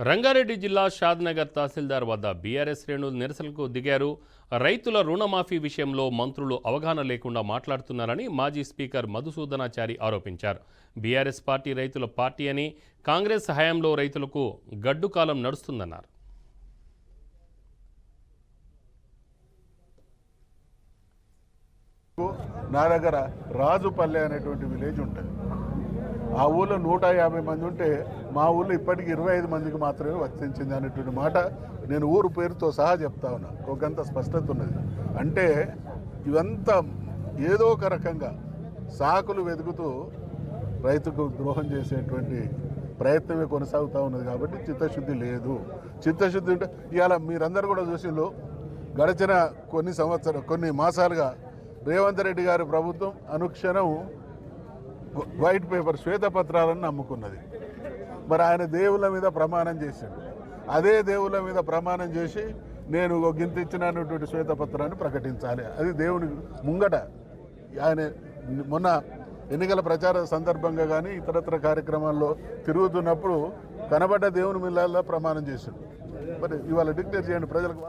రంగారెడ్డి జిల్లా షాద్నగర్ తహసీల్దార్ వద్ద బీఆర్ఎస్ శ్రేణులు నిరసనకు దిగారు. రైతుల రుణమాఫీ విషయంలో మంత్రులు అవగాహన లేకుండా మాట్లాడుతున్నారని మాజీ స్పీకర్ మధుసూదనాచారి ఆరోపించారు. బీఆర్ఎస్ పార్టీ రైతుల పార్టీ అని, కాంగ్రెస్ హయాంలో రైతులకు గడ్డు కాలం నడుస్తుందన్నారు. నా దగ్గర రాజుపల్లె అనేటువంటి విలేజ్ ఉంటుంది. ఆ ఊళ్ళో 150 మంది ఉంటే మా ఊళ్ళో ఇప్పటికి 25 మందికి మాత్రమే వర్తించింది అనేటువంటి మాట నేను ఊరు పేరుతో సహా చెప్తా ఉన్నా. ఒకంత స్పష్టత ఉన్నది. అంటే ఇవంతా ఏదో ఒక రకంగా సాకులు వెతుకుతూ రైతుకు ద్రోహం చేసేటువంటి ప్రయత్నమే కొనసాగుతూ ఉన్నది. కాబట్టి చిత్తశుద్ధి లేదు. చిత్తశుద్ధి ఉంటే ఇవాళ మీరందరూ కూడా చూసిండ్రు, గడిచిన కొన్ని మాసాలుగా రేవంత్ రెడ్డి గారి ప్రభుత్వం అనుక్షణం వైట్ పేపర్ శ్వేతపత్రాలను నమ్ముకున్నది. మరి ఆయన దేవుళ్ళ మీద ప్రమాణం చేశాడు. అదే దేవుళ్ళ మీద ప్రమాణం చేసి నేను గింత ఇచ్చినటువంటి శ్వేతపత్రాన్ని ప్రకటించాలి. అది దేవుని ముంగట ఆయన మొన్న ఎన్నికల ప్రచార సందర్భంగా కానీ ఇతరత్ర కార్యక్రమాల్లో తిరుగుతున్నప్పుడు కనబడ్డ దేవుని మీద ప్రమాణం చేశాడు. మరి ఇవాళ డిక్లేర్ చేయండి ప్రజలకు.